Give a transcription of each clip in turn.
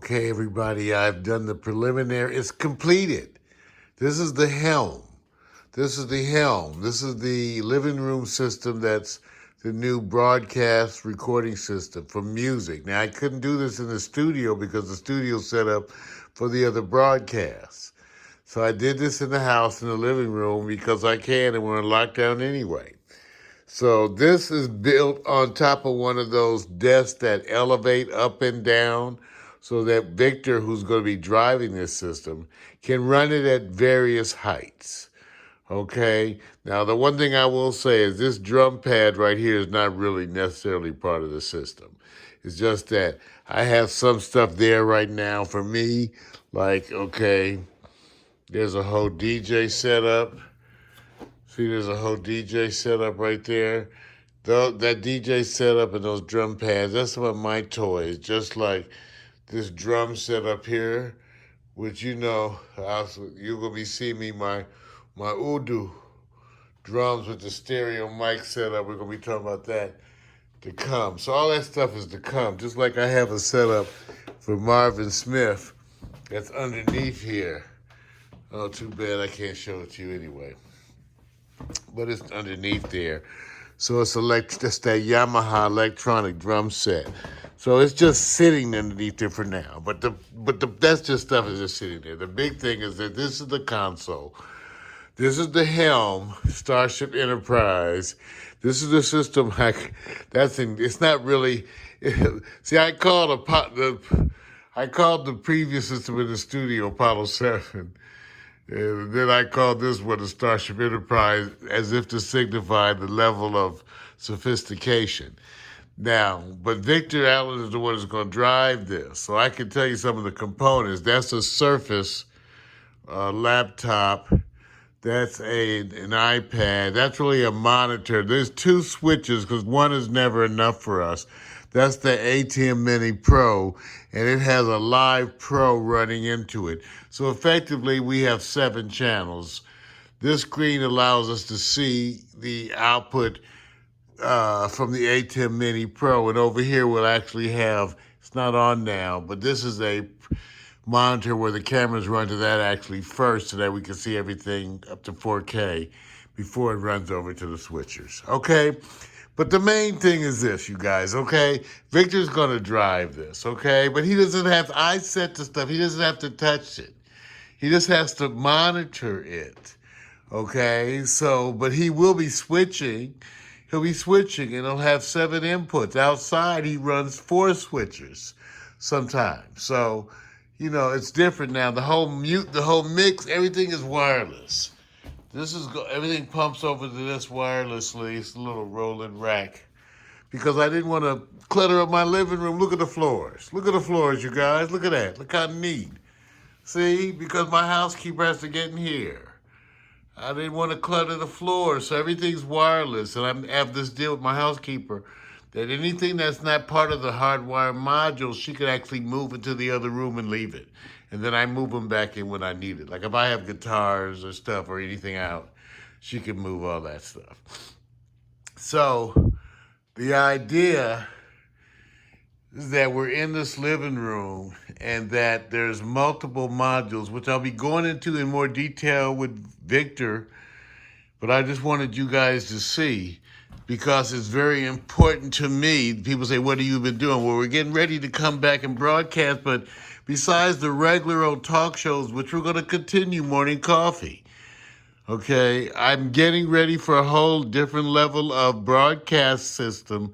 Okay, everybody, I've done the preliminary. It's completed. This is the helm. This is the helm. This is the living room system that's the new broadcast recording system for music. Now, I couldn't do this in the studio because the studio's set up for the other broadcasts. So I did this in the house, in the living room, because I can, and we're in lockdown anyway. So this is built on top of one of those desks that elevate up and down so that Victor, who's going to be driving this system, can run it at various heights. Okay? Now, the one thing I will say is this drum pad right here is not really necessarily part of the system. It's just that I have some stuff there right now for me, like, okay, there's a whole DJ setup. See, there's a whole DJ setup right there. That DJ setup and those drum pads, that's some of my toys. Just like this drum setup here, which you're going to be seeing me, my Overdue drums with the stereo mic setup. We're going to be talking about that to come. So all that stuff is to come. Just like I have a setup for Marvin Smith that's underneath here. Oh, too bad I can't show it to you anyway. But it's underneath there. So it's just that Yamaha electronic drum set. So it's just sitting underneath there for now. But that's just stuff is just sitting there. The big thing is that this is the console. This is the helm, Starship Enterprise. This is the system. It's not really. See, I called the previous system in the studio Apollo 7. And then I called this one a Starship Enterprise as if to signify the level of sophistication. Now, but Victor Allen is the one who's going to drive this. So I can tell you some of the components. That's a Surface laptop. That's an iPad. That's really a monitor. There's two switches because one is never enough for us. That's the ATEM Mini Pro, and it has a Live Pro running into it. So effectively, we have 7 channels. This screen allows us to see the output from the ATEM Mini Pro, and over here we'll actually have, it's not on now, but this is a monitor where the cameras run to that actually first so that we can see everything up to 4K before it runs over to the switchers. Okay? But the main thing is this, you guys, okay? Victor's going to drive this, okay? But he doesn't have, I set the stuff, he doesn't have to touch it. He just has to monitor it, okay? So, but he will be switching. He'll be switching and he'll have 7 inputs. Outside, he runs 4 switchers sometimes. So, it's different now. The whole mix, everything is wireless. Everything pumps over to this wirelessly. It's a little rolling rack. Because I didn't want to clutter up my living room. Look at the floors. Look at the floors, you guys. Look at that. Look how neat. See? Because my housekeeper has to get in here. I didn't want to clutter the floor, so everything's wireless. And I have this deal with my housekeeper that anything that's not part of the hardwire module, she could actually move into the other room and leave it. And then I move them back in when I need it. Like if I have guitars or stuff or anything out, she can move all that stuff. So the idea is that we're in this living room and that there's multiple modules, which I'll be going into in more detail with Victor, but I just wanted you guys to see because it's very important to me. People say, what have you been doing? Well, we're getting ready to come back and broadcast, but besides the regular old talk shows, which we're going to continue, Morning Coffee, okay, I'm getting ready for a whole different level of broadcast system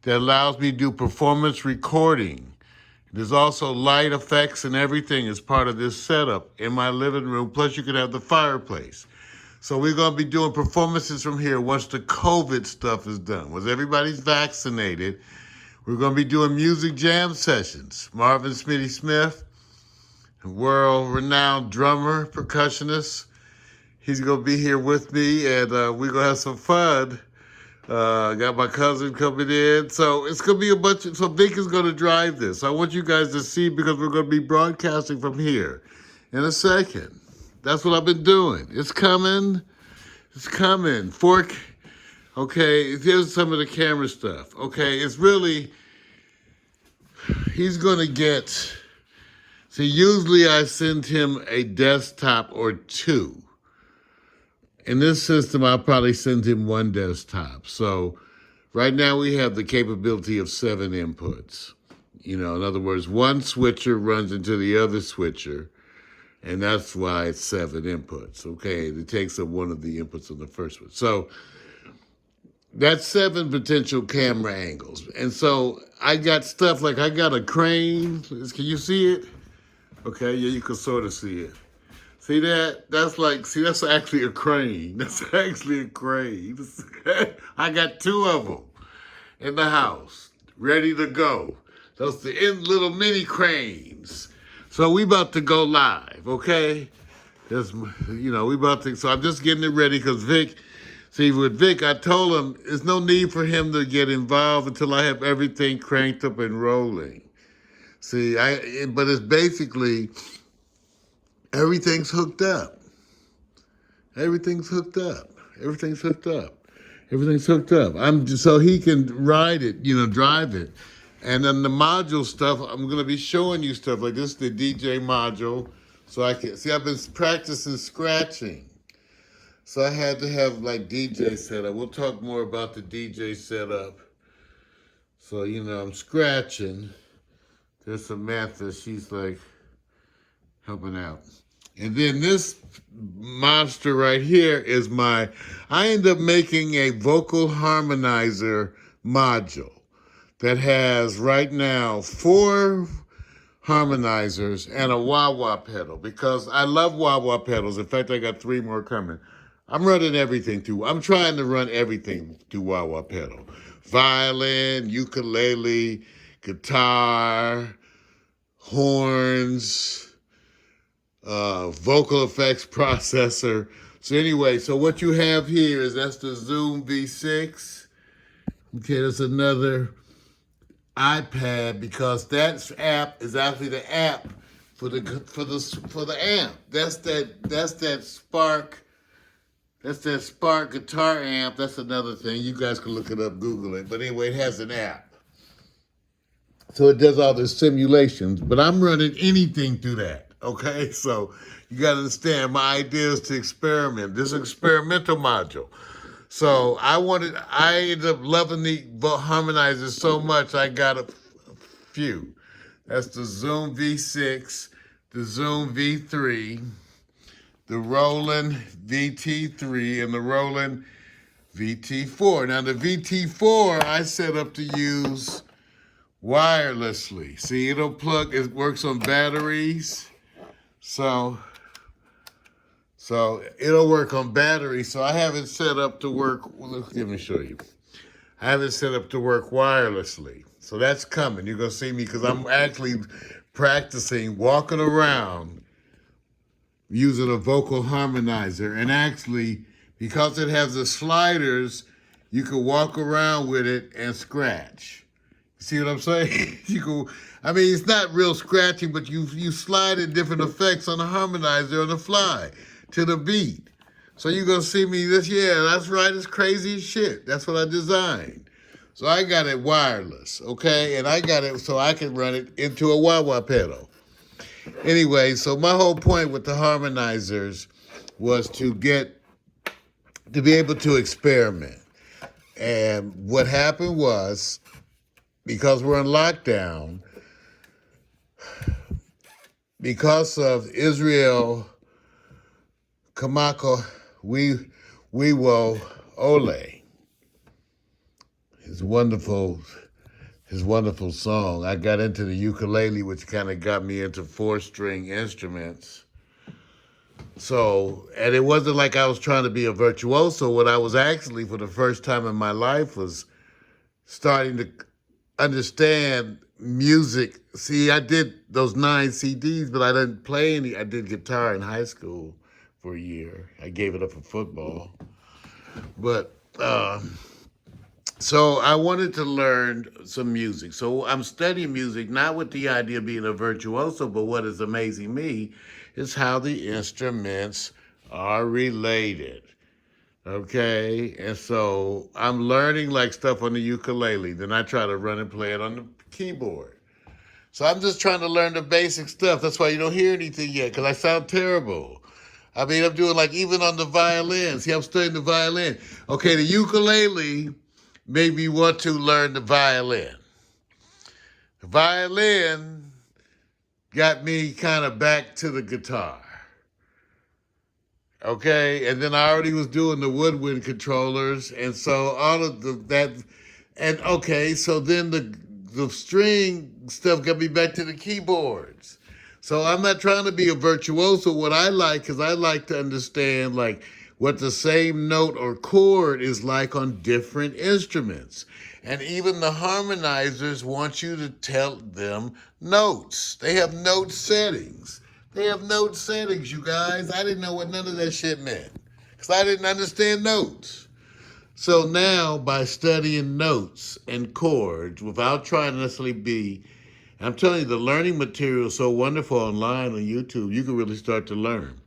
that allows me to do performance recording. There's also light effects and everything as part of this setup in my living room. Plus, you can have the fireplace. So we're going to be doing performances from here once the COVID stuff is done. Once everybody's vaccinated, we're going to be doing music jam sessions. Marvin Smitty Smith, world-renowned drummer, percussionist. He's going to be here with me, and we're going to have some fun. Got my cousin coming in. So it's going to be so Vic is going to drive this. I want you guys to see because we're going to be broadcasting from here in a second. That's what I've been doing. It's coming. It's coming. Fork. Okay, here's some of the camera stuff. Okay, it's really, he's going to get See, usually I send him a desktop or two. In this system, I'll probably send him one desktop. So right now we have the capability of 7 inputs. In other words, one switcher runs into the other switcher, and that's why it's 7 inputs. Okay, it takes up one of the inputs on the first one. So that's 7 potential camera angles. And so I got stuff like I got a crane. Can you see it? Okay, yeah, you can sort of see it. See that? That's actually a crane. That's actually a crane. I got 2 of them in the house, ready to go. Those the little mini cranes. So we about to go live, okay? We about to, so I'm just getting it ready because with Vic, I told him there's no need for him to get involved until I have everything cranked up and rolling. But it's basically, everything's hooked up. Everything's hooked up. Everything's hooked up. Everything's hooked up. So he can ride it, drive it. And then the module stuff, I'm going to be showing you stuff like this, the DJ module. So I can, see, I've been practicing scratching. So I had to have like DJ setup. We'll talk more about the DJ setup. So, I'm scratching. There's Samantha, she's like helping out. And then this monster right here is I end up making a vocal harmonizer module that has right now 4 harmonizers and a wah-wah pedal because I love wah-wah pedals. In fact, I got 3 more coming. I'm trying to run everything through wah-wah pedal. Violin, ukulele, guitar, horns, vocal effects processor. So anyway, so what you have here that's the Zoom V6. Okay, that's another iPad because that app is actually the app for the amp. That's that Spark. That's that Spark guitar amp. That's another thing. You guys can look it up, Google it. But anyway, it has an app. So it does all the simulations, but I'm running anything through that. Okay, so you got to understand my idea is to experiment. This is an experimental module. So I ended up loving the harmonizers so much, I got a few. That's the Zoom V6, the Zoom V3, the Roland VT3, and the Roland VT4. Now the VT4 I set up to use wirelessly. See, it works on batteries. So it'll work on batteries. So I have it set up to work. Well, let me show you. I have it set up to work wirelessly. So that's coming. You're going to see me because I'm actually practicing walking around using a vocal harmonizer. And actually, because it has the sliders, you can walk around with it and scratch. See what I'm saying? It's not real scratching, but you slide in different effects on the harmonizer on the fly to the beat. So you're going to see me that's right, it's crazy as shit. That's what I designed. So I got it wireless, okay? And I got it so I can run it into a wah-wah pedal. Anyway, so my whole point with the harmonizers was to be able to experiment. And what happened was, because we're in lockdown, because of Israel Kamako Wiwo Ole, his wonderful song. I got into the ukulele, which kind of got me into 4-string instruments. So, and it wasn't like I was trying to be a virtuoso. What I was actually, for the first time in my life, was starting to understand music. See, I did those 9 CDs, but I didn't play any. I did guitar in high school for a year. I gave it up for football. But, so I wanted to learn some music. So I'm studying music, not with the idea of being a virtuoso, but what is amazing me is how the instruments are related. Okay, and so I'm learning like stuff on the ukulele. Then I try to run and play it on the keyboard. So I'm just trying to learn the basic stuff. That's why you don't hear anything yet, because I sound terrible. I mean, I'm doing like even on the violin. See, I'm studying the violin. Okay, the ukulele made me want to learn the violin. The violin got me kind of back to the guitar. Okay, and then I already was doing the woodwind controllers, and so all of that, and okay, so then the string stuff got me back to the keyboards. So I'm not trying to be a virtuoso. What I like is I like to understand like what the same note or chord is like on different instruments. And even the harmonizers want you to tell them notes. They have note settings. They have note settings, you guys. I didn't know what none of that shit meant because I didn't understand notes. So now, by studying notes and chords without trying to necessarily be, I'm telling you, the learning material is so wonderful online on YouTube. You can really start to learn.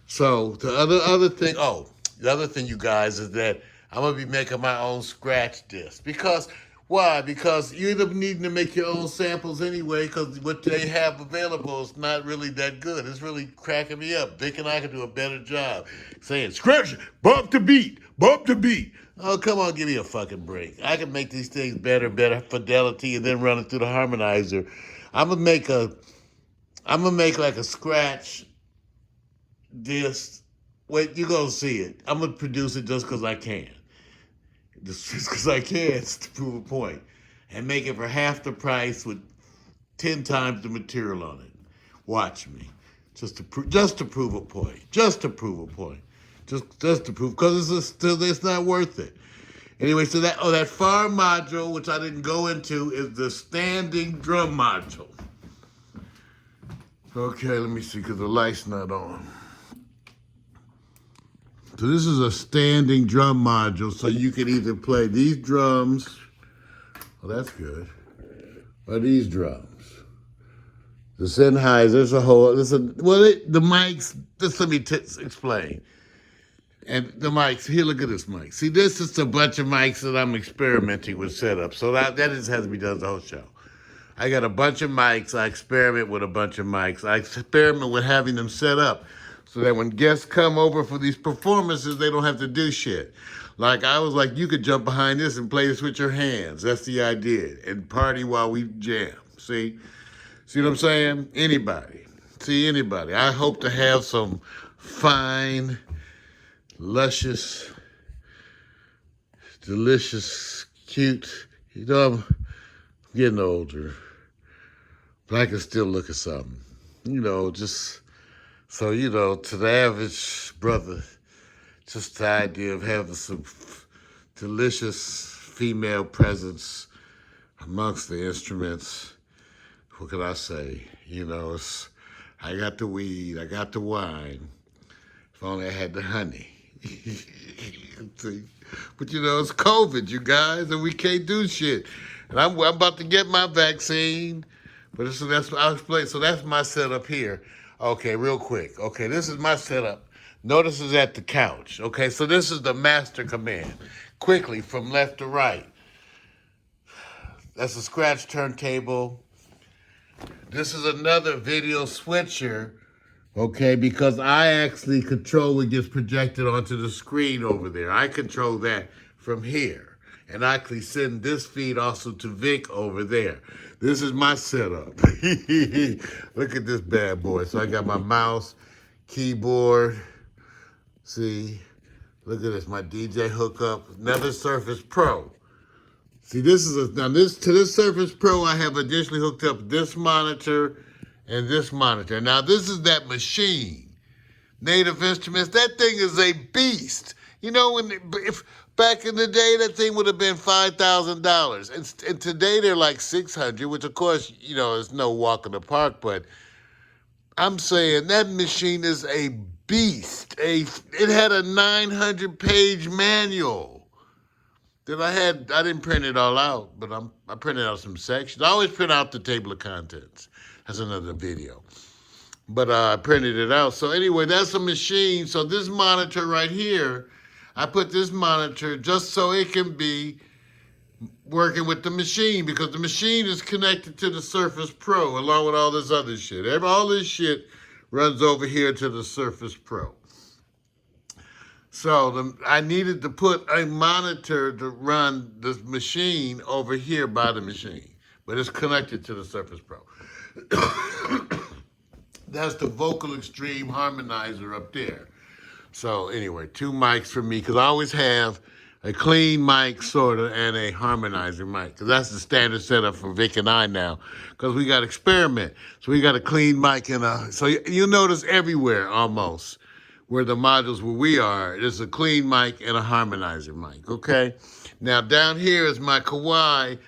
So the other thing, the other thing, you guys, is that I'm gonna be making my own scratch disc. Because why? Because you end up needing to make your own samples anyway. Because what they have available is not really that good. It's really cracking me up. Vic and I could do a better job saying scratch, bump the beat, bump the beat. Oh, come on, give me a fucking break. I can make these things better fidelity, and then run it through the harmonizer. I'm gonna make like a scratch disc. Wait, you gonna see it. I'm gonna produce it just because I can. Just because I can, to prove a point. And make it for half the price with 10 times the material on it. Watch me. Just to prove a point. Just to prove a point. Just to prove, because it's not worth it. Anyway, so that far module, which I didn't go into, is the standing drum module. Okay, let me see, because the light's not on. So this is a standing drum module, so you can either play these drums, well, that's good, or these drums. The Sennheisers, the mics, just let me explain. And the mics, here, look at this mic. See, this is a bunch of mics that I'm experimenting with setup. So that just has to be done the whole show. I got a bunch of mics. I experiment with a bunch of mics. I experiment with having them set up so that when guests come over for these performances, they don't have to do shit. Like, I was like, you could jump behind this and play this with your hands. That's the idea. And party while we jam. See? See what I'm saying? Anybody. See, anybody. I hope to have some fine, luscious, delicious, cute, I'm getting older, but I can still look at something, just so, to the average brother, just the idea of having some delicious female presence amongst the instruments. What can I say? I got the weed, I got the wine. If only I had the honey. See? But it's COVID, you guys, and we can't do shit. And I'm about to get my vaccine. But that's what I'll explain. So that's my setup here. Okay, real quick. Okay, this is my setup. Notice it's at the couch. Okay, so this is the master command. Quickly, from left to right. That's a scratch turntable. This is another video switcher. Okay, because I actually control what gets projected onto the screen over there. I control that from here. And I actually send this feed also to Vic over there. This is my setup. Look at this bad boy. So I got my mouse, keyboard. See, look at this, my DJ hookup. Another Surface Pro. See, to this Surface Pro, I have additionally hooked up this monitor and this monitor. Now, this is that machine. Native Instruments, that thing is a beast. If back in the day, that thing would have been $5,000. And today, they're like $600, which, of course, is no walk in the park. But I'm saying that machine is a beast. It had a 900-page manual that I didn't print it all out, but I printed out some sections. I always print out the table of contents. That's another video. But I printed it out. So anyway, that's a machine. So this monitor right here, I put this monitor just so it can be working with the machine because the machine is connected to the Surface Pro along with all this other shit. All this shit runs over here to the Surface Pro. So I needed to put a monitor to run this machine over here by the machine, but it's connected to the Surface Pro. That's the Vocal Extreme Harmonizer up there. So anyway, 2 mics for me because I always have a clean mic sort of and a harmonizer mic because that's the standard setup for Vic and I now because we got experiment. So we got a clean mic and so you'll notice everywhere almost where the modules where we are, there's a clean mic and a harmonizer mic, okay? Now down here is my Kawai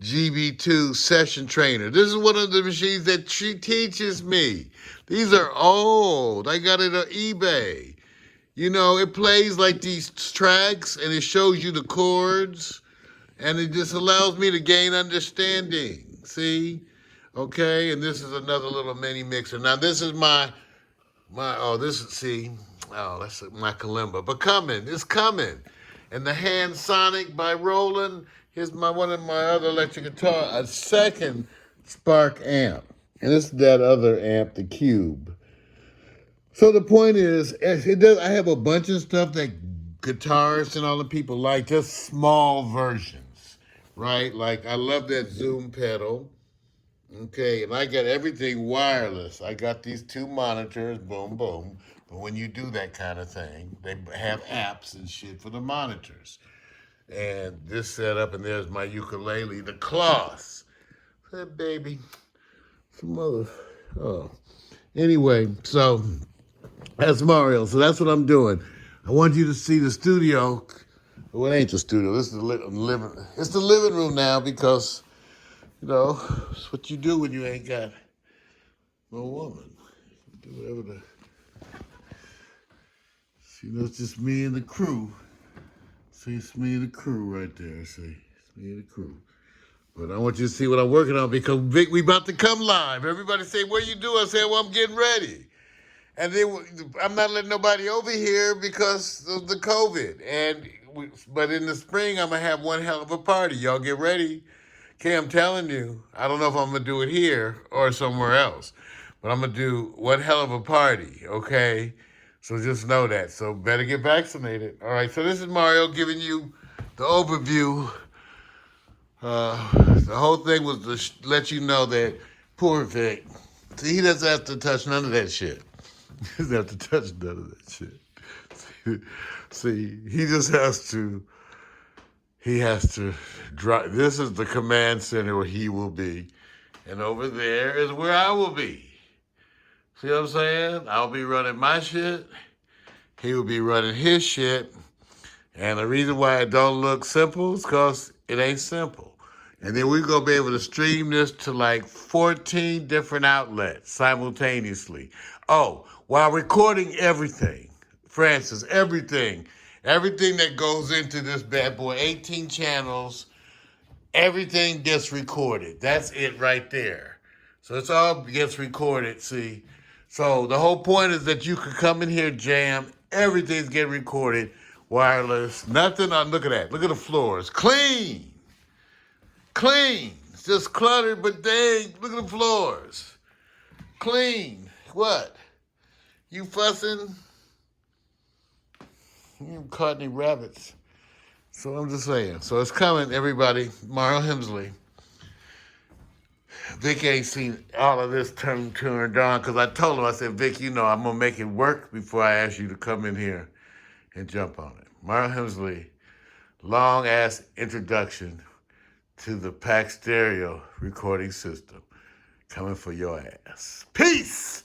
GB2 session trainer. This is one of the machines that she teaches me. These are old. I got it on eBay. You know, it plays like these tracks and it shows you the chords and it just allows me to gain understanding. See? Okay, and this is another little mini mixer. Now this is that's my kalimba. But it's coming. And the Hand Sonic by Roland, here's one of my other electric guitar, a second Spark amp. And this is that other amp, the Cube. So the point is, I have a bunch of stuff that guitarists and all the people like, just small versions, right? Like I love that Zoom pedal. Okay, and I got everything wireless. I got these 2 monitors, boom, boom. But when you do that kind of thing, they have apps and shit for the monitors. And this setup, and there's my ukulele, the cloth. That baby, Anyway, so that's Mario. So that's what I'm doing. I want you to see the studio. Well, it ain't the studio. This is the living. It's the living room now because, it's what you do when you ain't got no woman. You do whatever it's just me and the crew. See, it's me and the crew right there. See, it's me and the crew. But I want you to see what I'm working on because Vic, we about to come live. Everybody say, what you do? I say, well, I'm getting ready. And then I'm not letting nobody over here because of the COVID. But in the spring, I'm going to have one hell of a party. Y'all get ready. Okay, I'm telling you, I don't know if I'm going to do it here or somewhere else. But I'm going to do one hell of a party, okay? So just know that. So better get vaccinated. All right, so this is Mario giving you the overview. The whole thing was to let you know that poor Vic, see, he doesn't have to touch none of that shit. He doesn't have to touch none of that shit. See, he has to drive. This is the command center where he will be. And over there is where I will be. See what I'm saying? I'll be running my shit. He will be running his shit. And the reason why it don't look simple is because it ain't simple. And then we're going to be able to stream this to like 14 different outlets simultaneously. Oh, while recording everything, Francis, everything that goes into this bad boy, 18 channels, everything gets recorded. That's it right there. So it's all gets recorded, see. So the whole point is that you could come in here, jam, everything's getting recorded, wireless, nothing on, look at that. Look at the floors, clean. It's just cluttered, but dang, look at the floors. Clean. What? You fussing? You haven't caught any rabbits. So I'm just saying. So it's coming, everybody. Mario Hemsley. Vic ain't seen all of this turned on because I told him, I said, Vic, I'm going to make it work before I ask you to come in here and jump on it. Mario Hemsley, long-ass introduction to the Pack Stereo recording system. Coming for your ass. Peace!